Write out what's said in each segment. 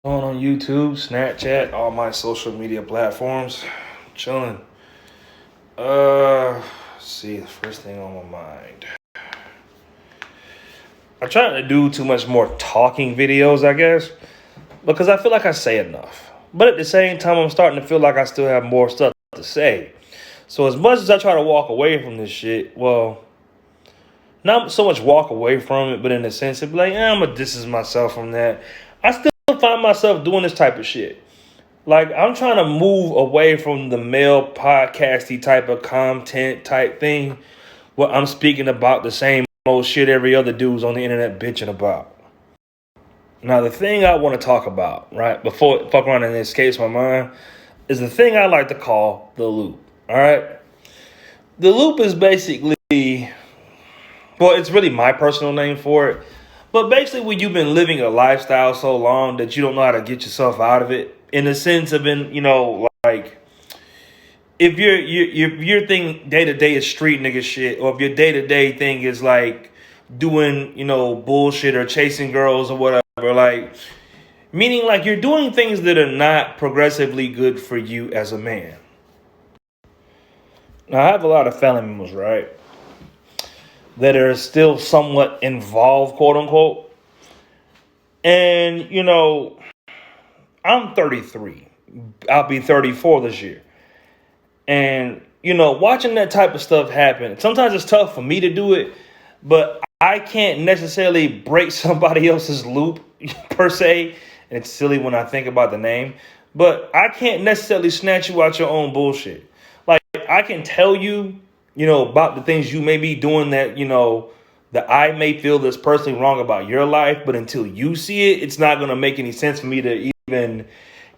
On YouTube, Snapchat, all my social media platforms. Chilling. See, the first thing on my mind. I try not to do too much more talking videos, I guess, because I feel like I say enough. But at the same time, I'm starting to feel like I still have more stuff to say. So as much as I try to walk away from this shit, well, not so much walk away from it, but in a sense, it'd be like, I'm gonna distance myself from that. I still find myself doing this type of shit. Like, I'm trying to move away from the male podcasty type of content type thing where I'm speaking about the same old shit every other dude's on the internet bitching about. Now, the thing I want to talk about, right, before fuck around and escapes my mind, is the thing I like to call the loop. All right? The loop is basically, well, it's really my personal name for it. But basically, when you've been living a lifestyle so long that you don't know how to get yourself out of it, in the sense of, like, if your thing day to day is street nigga shit, or if your day to day thing is like doing bullshit or chasing girls or whatever, like meaning like you're doing things that are not progressively good for you as a man. Now I have a lot of family members, right, that are still somewhat involved, quote unquote, and I'm 33. I'll be 34 this year. And, watching that type of stuff happen, sometimes it's tough for me to do it, but I can't necessarily break somebody else's loop per se. And it's silly when I think about the name, but I can't necessarily snatch you out your own bullshit. Like, I can tell you, about the things you may be doing that I may feel that's personally wrong about your life, but until you see it, it's not going to make any sense for me to even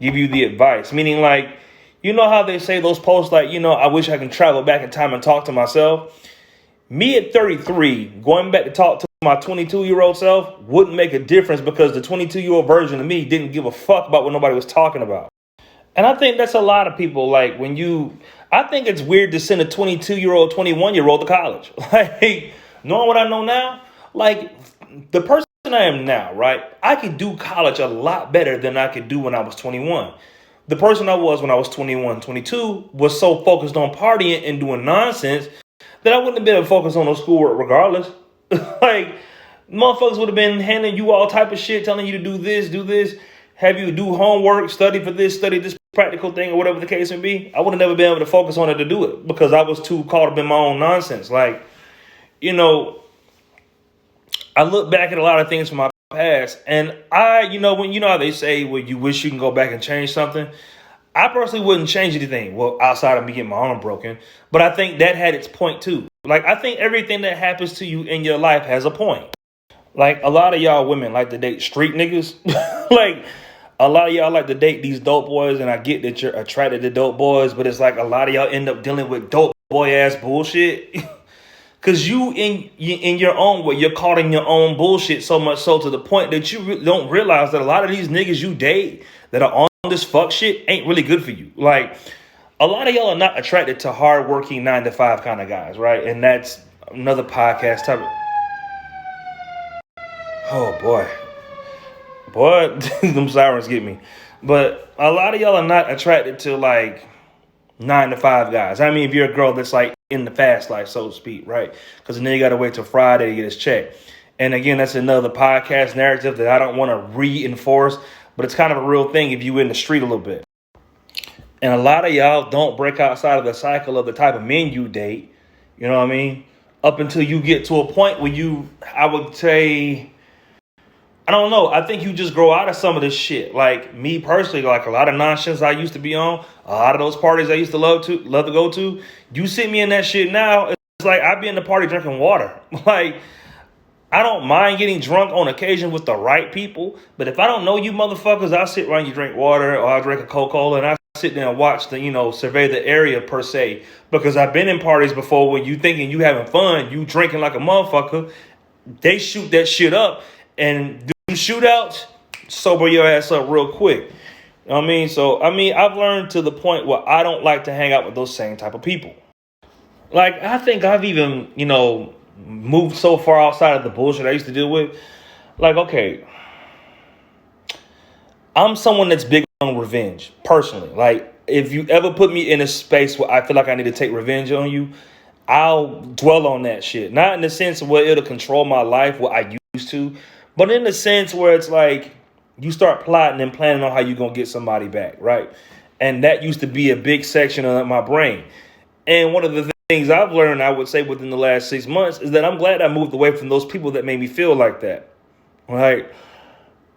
give you the advice. Meaning, like, you know how they say those posts like, I wish I can travel back in time and talk to myself? Me at 33, going back to talk to my 22-year-old self wouldn't make a difference because the 22-year-old version of me didn't give a fuck about what nobody was talking about. And I think that's a lot of people. Like, I think it's weird to send a 22-year-old, 21-year-old to college. Like, knowing what I know now, like, the person I am now, right? I could do college a lot better than I could do when I was 21. The person I was when I was 21, 22 was so focused on partying and doing nonsense that I wouldn't have been able to focus on no schoolwork regardless. Like, motherfuckers would have been handing you all type of shit, telling you to do this, have you do homework, study for this, study this practical thing, or whatever the case may be. I would have never been able to focus on it to do it because I was too caught up in my own nonsense. Like, I look back at a lot of things from my past, and when how they say, well, you wish you can go back and change something. I personally wouldn't change anything. Well, outside of me getting my arm broken, but I think that had its point too. Like, I think everything that happens to you in your life has a point. Like, a lot of y'all women like to date street niggas. Like, a lot of y'all like to date these dope boys, and I get that you're attracted to dope boys, but it's like a lot of y'all end up dealing with dope boy ass bullshit. Cause you in your own way, you're caught in your own bullshit so much so to the point that you don't realize that a lot of these niggas you date that are on this fuck shit ain't really good for you. Like, a lot of y'all are not attracted to hardworking 9 to 5 kind of guys, right? And that's another podcast topic. Oh boy, them sirens get me. But a lot of y'all are not attracted to like 9 to 5 guys. I mean, if you're a girl that's like in the fast life, so to speak, right? Because then you got to wait till Friday to get his check. And again, that's another podcast narrative that I don't want to reinforce, but it's kind of a real thing if you in the street a little bit. And a lot of y'all don't break outside of the cycle of the type of men you date. You know what I mean? Up until you get to a point where I would say, I don't know. I think you just grow out of some of this shit. Like, me personally, like a lot of nonsense I used to be on, a lot of those parties I used to love to go to. You sit me in that shit now, it's like I be in the party drinking water. Like, I don't mind getting drunk on occasion with the right people, but if I don't know you motherfuckers, I'll sit around you drink water or I'll drink a Coca-Cola and I sit there and watch survey the area per se. Because I've been in parties before where you thinking you having fun, you drinking like a motherfucker, they shoot that shit up and shootouts, sober your ass up real quick. You know what I mean? So, I've learned to the point where I don't like to hang out with those same type of people. Like, I think I've even, moved so far outside of the bullshit I used to deal with. Like, okay, I'm someone that's big on revenge, personally. Like, if you ever put me in a space where I feel like I need to take revenge on you, I'll dwell on that shit. Not in the sense where it'll control my life, what I used to, but in the sense where it's like you start plotting and planning on how you're going to get somebody back, right? And that used to be a big section of my brain. And one of the things I've learned, I would say, within the last 6 months is that I'm glad I moved away from those people that made me feel like that. Like,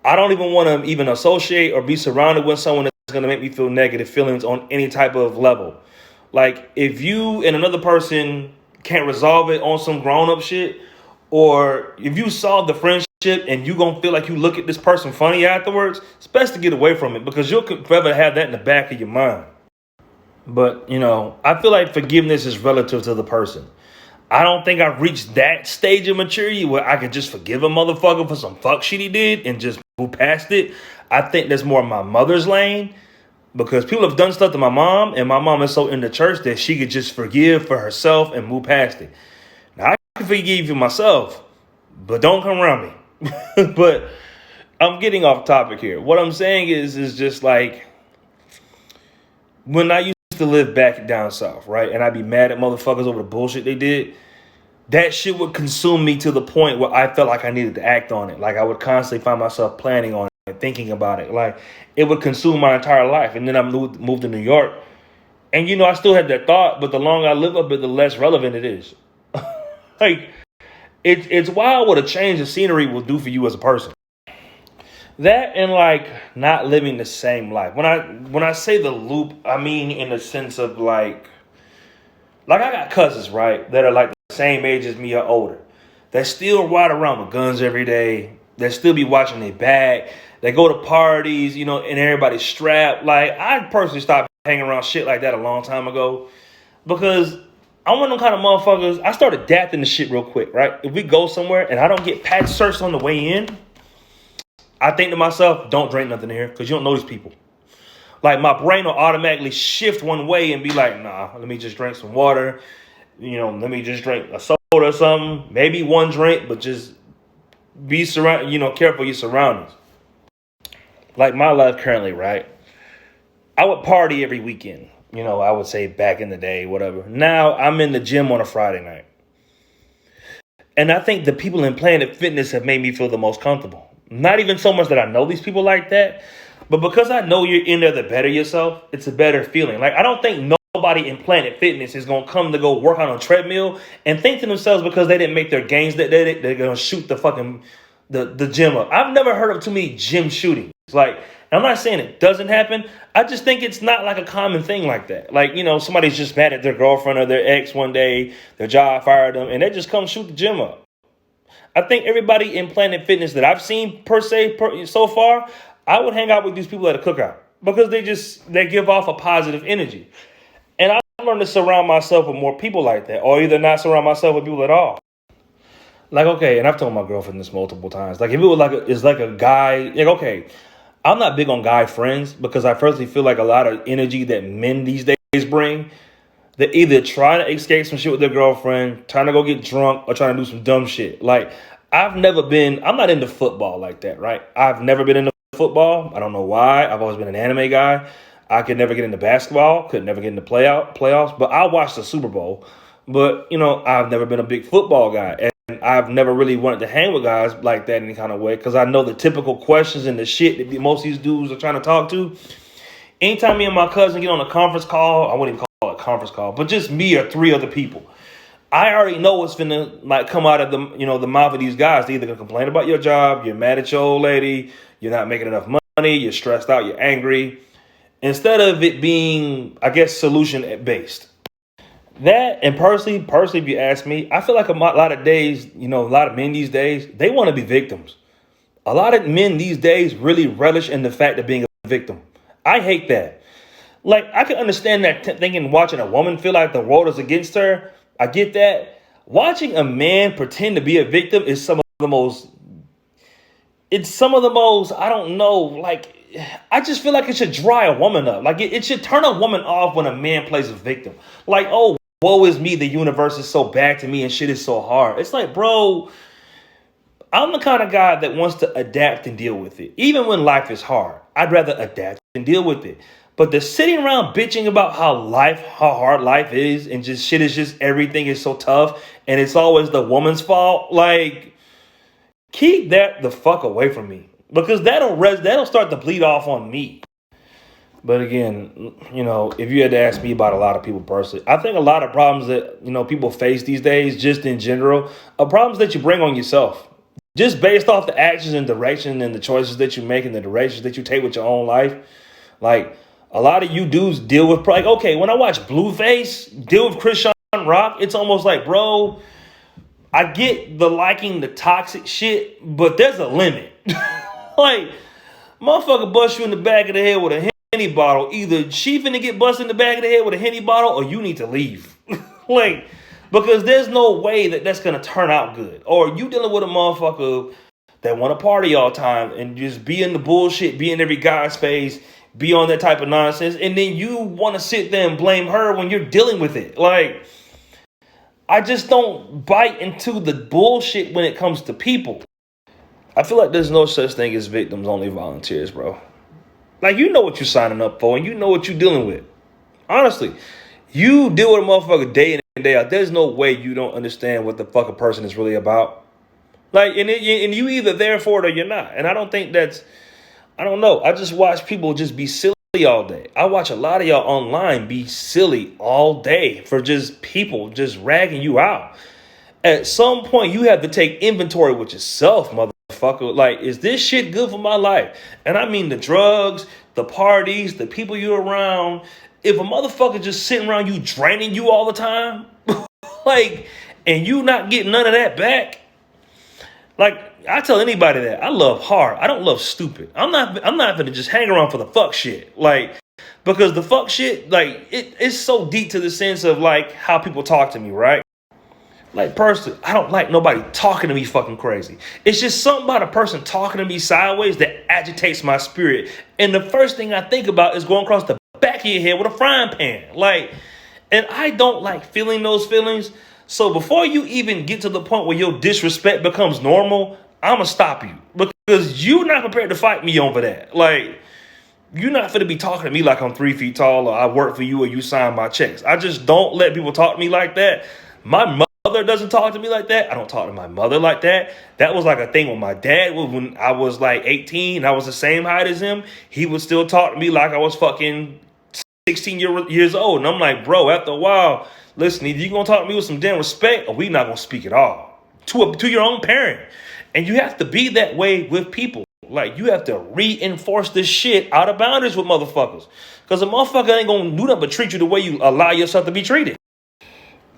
I don't even want to even associate or be surrounded with someone that's going to make me feel negative feelings on any type of level. Like, if you and another person can't resolve it on some grown-up shit, or if you solve the friendship and you going to feel like you look at this person funny afterwards, it's best to get away from it, because you'll forever have that in the back of your mind. But, I feel like forgiveness is relative to the person. I don't think I've reached that stage of maturity where I could just forgive a motherfucker for some fuck shit he did and just move past it. I think that's more my mother's lane, because people have done stuff to my mom, and my mom is so in the church that she could just forgive for herself and move past it. Now, I can forgive you myself, but don't come around me. But I'm getting off topic here. What I'm saying is just like, when I used to live back down south, right, and I'd be mad at motherfuckers over the bullshit they did, that shit would consume me to the point where I felt like I needed to act on it. Like, I would constantly find myself planning on it and thinking about it. Like, it would consume my entire life. And then I moved to New York. And, I still had that thought, but the longer I live up it, the less relevant it is. Like, it's wild what a change of scenery will do for you as a person. That and, like, not living the same life. When I say the loop, I mean in the sense of, like I got cousins, right, that are like the same age as me or older. That still ride around with guns every day. That still be watching their back. They go to parties, and everybody's strapped. Like, I personally stopped hanging around shit like that a long time ago, because I'm one of them kind of motherfuckers. I start adapting to shit real quick, right? If we go somewhere and I don't get patch searched on the way in, I think to myself, don't drink nothing here, because you don't know these people. Like, my brain will automatically shift one way and be like, nah, let me just drink some water. Let me just drink a soda or something. Maybe one drink, but just be careful of your surroundings. Like my life currently, right? I would party every weekend. I would say back in the day, whatever. Now I'm in the gym on a Friday night. And I think the people in Planet Fitness have made me feel the most comfortable. Not even so much that I know these people like that, but because I know you're in there to better yourself, it's a better feeling. Like, I don't think nobody in Planet Fitness is going to come to go work on a treadmill and think to themselves, because they didn't make their gains that day, they're going to shoot the fucking the gym up. I've never heard of too many gym shootings. Like, I'm not saying it doesn't happen. I just think it's not like a common thing like that. Like, somebody's just mad at their girlfriend or their ex one day, their job fired them, and they just come shoot the gym up. I think everybody in Planet Fitness that I've seen so far, I would hang out with these people at a cookout, because they give off a positive energy. And I learned to surround myself with more people like that, or either not surround myself with people at all. Like, okay, and I've told my girlfriend this multiple times. Like, if it was it's like a guy, like, okay, I'm not big on guy friends, because I personally feel like a lot of energy that men these days bring, they're either trying to escape some shit with their girlfriend, trying to go get drunk, or trying to do some dumb shit. Like, I'm not into football like that, right? I've never been into football. I don't know why. I've always been an anime guy. I could never get into basketball, could never get into playoffs, but I watched the Super Bowl. But, I've never been a big football guy. And I've never really wanted to hang with guys like that in any kind of way, because I know the typical questions and the shit that most of these dudes are trying to talk to. Anytime me and my cousin get on a conference call, I wouldn't even call it a conference call, but just me or three other people, I already know what's finna come out of the mouth of these guys. They're either gonna complain about your job, you're mad at your old lady, you're not making enough money, you're stressed out, you're angry, instead of it being, I guess, solution based. That, and personally, if you ask me, I feel like a lot of days, a lot of men these days, they want to be victims. A lot of men these days really relish in the fact of being a victim. I hate that. Like, I can understand that thinking, watching a woman feel like the world is against her. I get that. Watching a man pretend to be a victim is some of the most, I don't know, like, I just feel like it should dry a woman up. Like, it should turn a woman off when a man plays a victim. Like, oh, woe is me, the universe is so bad to me and shit is so hard. It's like, bro, I'm the kind of guy that wants to adapt and deal with it. Even when life is hard, I'd rather adapt and deal with it. But the sitting around bitching about how hard life is, and just shit is just everything is so tough, and it's always the woman's fault. Like, keep that the fuck away from me, because that'll start to bleed off on me. But again, if you had to ask me about a lot of people personally, I think a lot of problems that people face these days, just in general, are problems that you bring on yourself. Just based off the actions and direction and the choices that you make and the directions that you take with your own life. Like, a lot of you dudes deal with, like, okay, when I watch Blueface deal with Chris Rock, it's almost like, bro, I get the liking the toxic shit, but there's a limit. Like, motherfucker bust you in the back of the head with a Henny bottle. Either she finna get busted in the back of the head with a Henny bottle, or you need to leave. Like, because there's no way that that's going to turn out good. Or you dealing with a motherfucker that want to party all the time and just be in the bullshit, be in every guy's face, be on that type of nonsense. And then you want to sit there and blame her when you're dealing with it. Like, I just don't bite into the bullshit when it comes to people. I feel like there's no such thing as victims, only volunteers, bro. Like, you know what you're signing up for, and you know what you're dealing with. Honestly, you deal with a motherfucker day in and day out. There's no way you don't understand what the fuck a person is really about. Like, and you either there for it or you're not. And I don't think I don't know. I just watch people just be silly all day. I watch a lot of y'all online be silly all day for just people just ragging you out. At some point, you have to take inventory with yourself, motherfucker. Like, is this shit good for my life? And I mean the drugs, the parties, the people you're around. If a motherfucker just sitting around you draining you all the time, like, and you not getting none of that back, like, I tell anybody that I love hard. I don't love stupid. I'm not gonna just hang around for the fuck shit. Like, because the fuck shit, like, it's so deep to the sense of, like, how people talk to me, right? Like, personally, I don't like nobody talking to me fucking crazy. It's just something about a person talking to me sideways that agitates my spirit. And the first thing I think about is going across the back of your head with a frying pan. Like, and I don't like feeling those feelings. So before you even get to the point where your disrespect becomes normal, I'm going to stop you. Because you're not prepared to fight me over that. Like, you're not going to be talking to me like I'm 3 feet tall, or I work for you, or you sign my checks. I just don't let people talk to me like that. My mother doesn't talk to me like that. I don't talk to my mother like that. That was like a thing with my dad. When I was like 18, I was the same height as him. He would still talk to me like I was fucking 16 years old. And I'm like, bro, after a while, listen, either you're going to talk to me with some damn respect, or we not going to speak at all to your own parent. And you have to be that way with people. Like, you have to reinforce this shit out of boundaries with motherfuckers. Because a motherfucker ain't going to do nothing but treat you the way you allow yourself to be treated.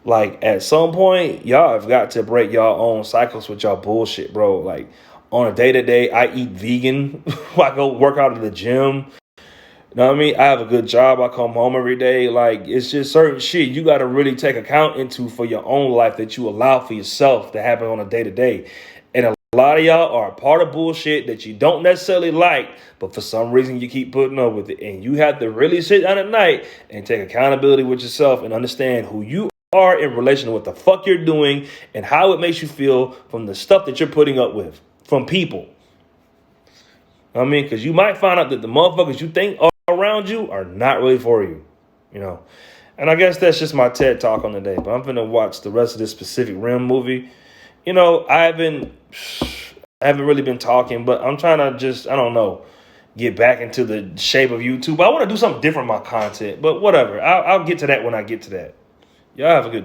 Like, at some point, y'all have got to break y'all own cycles with y'all bullshit, bro. Like, on a day-to-day, I eat vegan. I go work out at the gym. You know what I mean? I have a good job. I come home every day. Like, it's just certain shit you got to really take account into for your own life that you allow for yourself to happen on a day-to-day. And a lot of y'all are a part of bullshit that you don't necessarily like, but for some reason you keep putting up with it. And you have to really sit down at night and take accountability with yourself and understand who you are in relation to what the fuck you're doing and how it makes you feel from the stuff that you're putting up with from people. I mean, because you might find out that the motherfuckers you think are around you are not really for you, And I guess that's just my TED talk on the day. But I'm going to watch the rest of this Pacific Rim movie. I haven't really been talking, but I'm trying to just, I don't know, get back into the shape of YouTube. I want to do something different with my content, but whatever. I'll get to that when I get to that. Y'all have a good